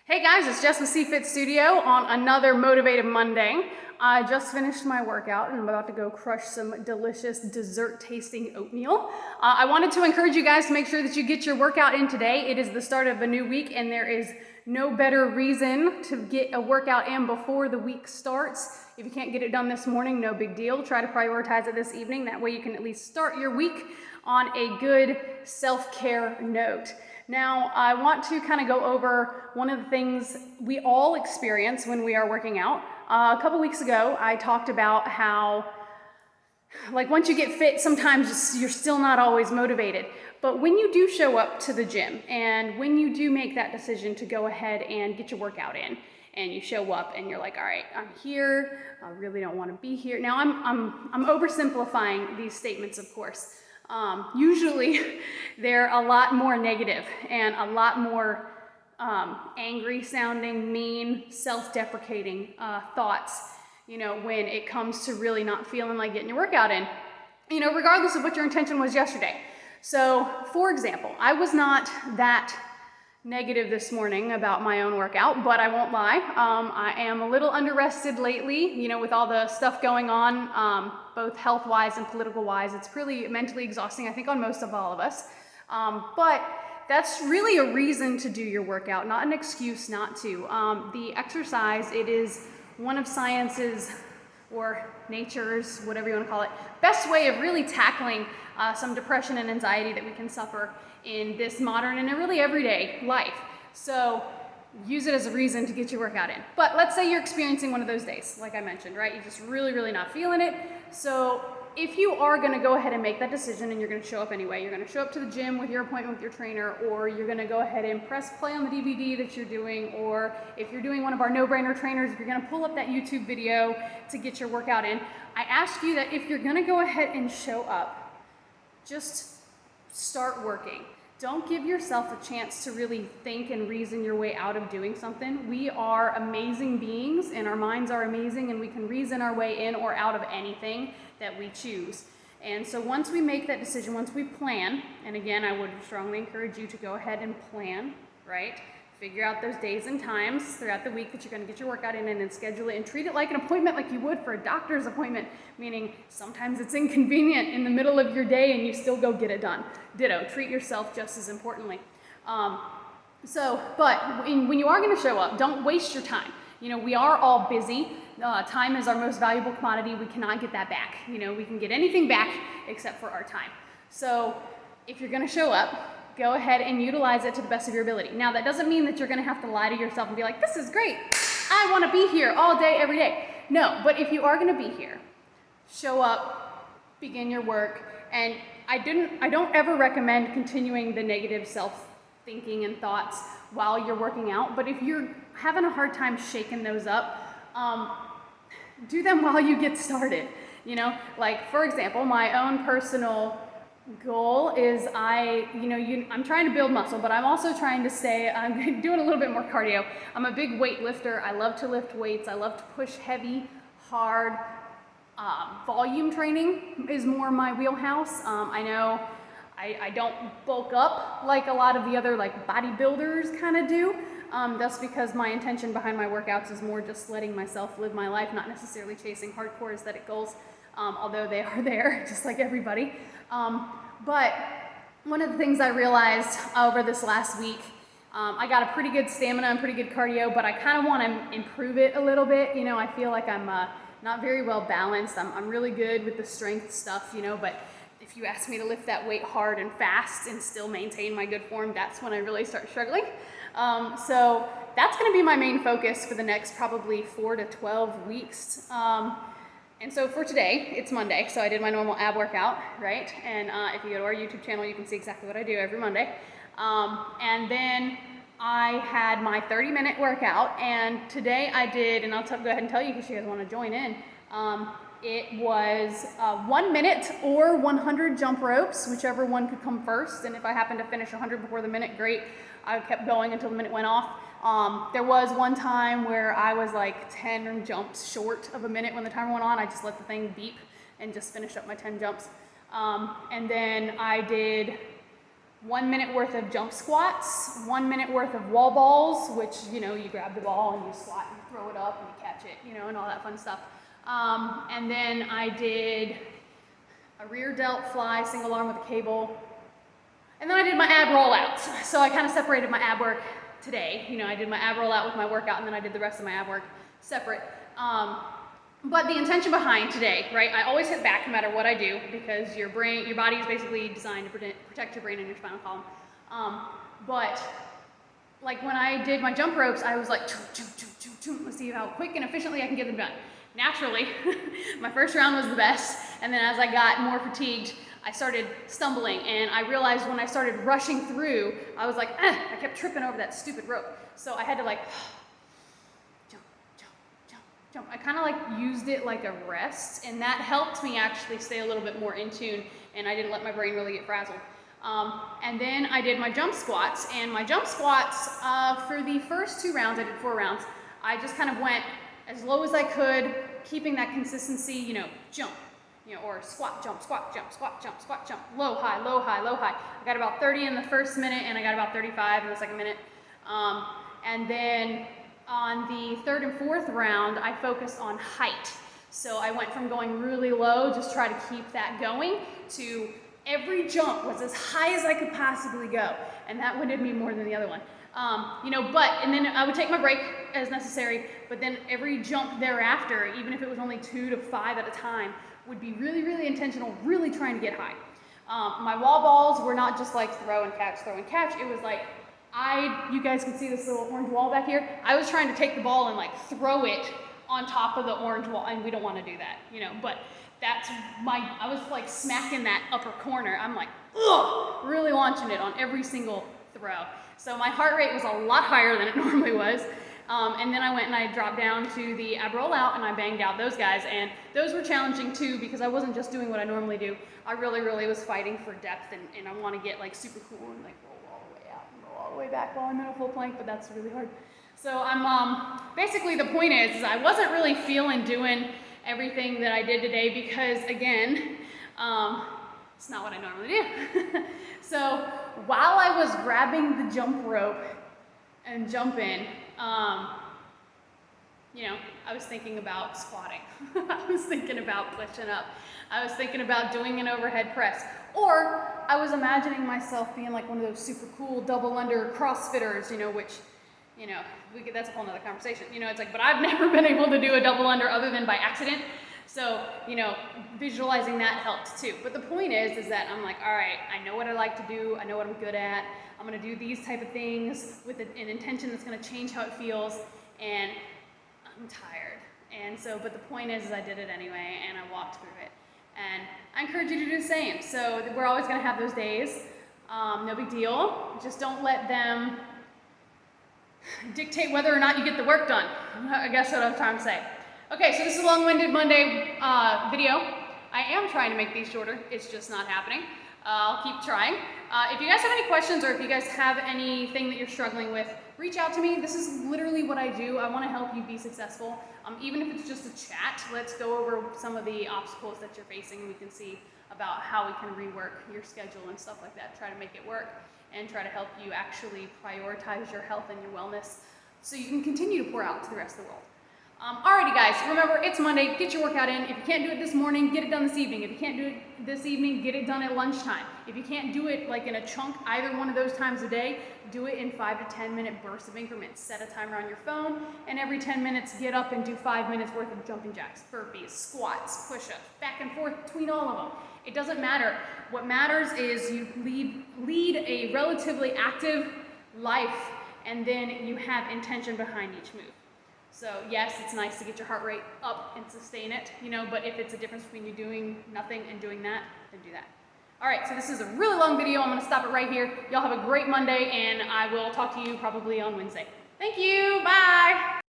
Hey guys, it's Jess with C-Fit Studio on another Motivated Monday. I just finished my workout and I'm about to go crush some delicious dessert tasting oatmeal. I wanted to encourage you guys to make sure that you get your workout in today. It is the start of a new week and there is no better reason to get a workout in before the week starts. If you can't get it done this morning, no big deal. Try to prioritize it this evening. That way you can at least start your week on a good self-care note. Now, I want to kind of go over one of the things we all experience when we are working out. A couple weeks ago, I talked about how, once you get fit, sometimes you're still not always motivated. But when you do show up to the gym, and when you do make that decision to go ahead and get your workout in, and you show up and you're like, all right, I'm here, I really don't want to be here. Now, I'm oversimplifying these statements, of course. Usually they're a lot more negative and a lot more angry sounding, mean, self-deprecating thoughts, when it comes to really not feeling like getting your workout in, regardless of what your intention was yesterday. So, for example, I was not that negative this morning about my own workout, but I won't lie. I am a little under-rested lately, with all the stuff going on, both health-wise and political-wise. It's really mentally exhausting, I think, on most of all of us. But that's really a reason to do your workout, not an excuse not to. The exercise, it is one of science's, or nature's, whatever you want to call it, best way of really tackling some depression and anxiety that we can suffer in this modern and really everyday life. So use it as a reason to get your workout in. But let's say you're experiencing one of those days, like I mentioned, right? You're just really not feeling it. So if you are gonna go ahead and make that decision and you're gonna show up anyway, you're gonna show up to the gym with your appointment with your trainer, or you're gonna go ahead and press play on the DVD that you're doing, or if you're doing one of our no-brainer trainers, if you're gonna pull up that YouTube video to get your workout in, I ask you that if you're gonna go ahead and show up, just start working. Don't give yourself a chance to really think and reason your way out of doing something. We are amazing beings and our minds are amazing, and we can reason our way in or out of anything that we choose. And so once we make that decision, once we plan, and again, I would strongly encourage you to go ahead and plan, right? Figure out those days and times throughout the week that you're gonna get your workout in, and then schedule it and treat it like an appointment, like you would for a doctor's appointment, meaning sometimes it's inconvenient in the middle of your day and you still go get it done. Ditto, treat yourself just as importantly. But when you are gonna show up, don't waste your time. We are all busy. Time is our most valuable commodity. We cannot get that back. We can get anything back except for our time. So if you're gonna show up, go ahead and utilize it to the best of your ability. Now, that doesn't mean that you're gonna have to lie to yourself and be like, this is great, I wanna be here all day, every day. No, but if you are gonna be here, show up, begin your work, and I don't ever recommend continuing the negative self-thinking and thoughts while you're working out, but if you're having a hard time shaking those up, do them while you get started. For example, my own personal goal is I'm trying to build muscle, but I'm also trying to I'm doing a little bit more cardio. I'm a big weightlifter. I love to lift weights. I love to push heavy, hard. Volume training is more my wheelhouse. I know I don't bulk up like a lot of the other bodybuilders kind of do. That's because my intention behind my workouts is more just letting myself live my life, not necessarily chasing hardcore aesthetic goals. Although they are there, just like everybody. But one of the things I realized over this last week, I got a pretty good stamina and pretty good cardio, but I kind of want to improve it a little bit. I feel like I'm not very well balanced. I'm really good with the strength stuff, but if you ask me to lift that weight hard and fast and still maintain my good form, that's when I really start struggling. So that's going to be my main focus for the next probably 4 to 12 weeks. And so for today, it's Monday, so I did my normal ab workout, right? And if you go to our YouTube channel, you can see exactly what I do every Monday. And then I had my 30-minute workout, and today I did, and I'll go ahead and tell you because you guys want to join in. It was 1 minute or 100 jump ropes, whichever one could come first. And if I happened to finish 100 before the minute, great. I kept going until the minute went off. There was one time where I was like 10 jumps short of a minute when the timer went on. I just let the thing beep and just finished up my 10 jumps. And then I did 1 minute worth of jump squats, 1 minute worth of wall balls, which, you know, you grab the ball and you squat and you throw it up and you catch it, you know, and all that fun stuff. And then I did a rear delt fly, single arm with a cable. And then I did my ab rollouts. So I kind of separated my ab work today. You know, I did my ab rollout with my workout, and then I did the rest of my ab work separate. But the intention behind today, right? I always hit back no matter what I do, because your body is basically designed to protect your brain and your spinal column. But like when I did my jump ropes, I was like, let's see how quick and efficiently I can get them done. Naturally, my first round was the best, and then as I got more fatigued, I started stumbling, and I realized when I started rushing through, I was like, I kept tripping over that stupid rope. So I had to like, jump. I kind of like used it like a rest, and that helped me actually stay a little bit more in tune, and I didn't let my brain really get frazzled. And then I did my jump squats, and my jump squats, for the first 2 rounds, I did 4 rounds, I just kind of went as low as I could, keeping that consistency, you know, jump, you know, or squat, jump, squat, jump, squat, jump, squat, jump, low, high, low, high, low, high. I got about 30 in the first minute, and I got about 35 in the second minute. And then on the 3rd and 4th round, I focused on height. So I went from going really low, just try to keep that going, to every jump was as high as I could possibly go. And that winded me more than the other one. You know, and then I would take my break as necessary, but then every jump thereafter, even if it was only 2 to 5 at a time, would be really, really intentional, really trying to get high. My wall balls were not just like throw and catch. It was like, you guys can see this little orange wall back here. I was trying to take the ball and like throw it on top of the orange wall, and we don't want to do that, you know, but I was like smacking that upper corner. I'm like, ugh, really launching it on every single throw. So my heart rate was a lot higher than it normally was. And then I went and I dropped down to the ab rollout, and I banged out those guys, and those were challenging too, because I wasn't just doing what I normally do. I really, really was fighting for depth, and I want to get like super cool and like roll all the way out and roll all the way back while I'm in a full plank, but that's really hard. So I'm, basically the point is I wasn't really feeling doing everything that I did today, because again, it's not what I normally do. So while I was grabbing the jump rope and jumping, you know, I was thinking about squatting. I was thinking about pushing up. I was thinking about doing an overhead press. Or I was imagining myself being like one of those super cool double under CrossFitters, you know, which, you know, that's a whole nother conversation. You know, it's like, but I've never been able to do a double under other than by accident. So, you know, visualizing that helped too. But the point is that I'm like, all right, I know what I like to do. I know what I'm good at. I'm going to do these type of things with an intention that's going to change how it feels. And I'm tired. And so, but the point is I did it anyway, and I walked through it. And I encourage you to do the same. So we're always going to have those days. No big deal. Just don't let them dictate whether or not you get the work done. I guess that's what I'm trying to say. Okay, so this is a long-winded Monday video. I am trying to make these shorter. It's just not happening. I'll keep trying. If you guys have any questions, or if you guys have anything that you're struggling with, reach out to me. This is literally what I do. I want to help you be successful. Even if it's just a chat, let's go over some of the obstacles that you're facing, and we can see about how we can rework your schedule and stuff like that, try to make it work, and try to help you actually prioritize your health and your wellness so you can continue to pour out to the rest of the world. Alrighty guys, remember it's Monday, get your workout in. If you can't do it this morning, get it done this evening. If you can't do it this evening, get it done at lunchtime. If you can't do it like in a chunk, either one of those times a day, do it in 5 to 10 minute bursts of increments. Set a timer on your phone, and every 10 minutes get up and do 5 minutes worth of jumping jacks, burpees, squats, push-ups, back and forth between all of them. It doesn't matter. What matters is you lead a relatively active life, and then you have intention behind each move. So yes, it's nice to get your heart rate up and sustain it, you know, but if it's a difference between you doing nothing and doing that, then do that. All right, so this is a really long video. I'm going to stop it right here. Y'all have a great Monday, and I will talk to you probably on Wednesday. Thank you. Bye.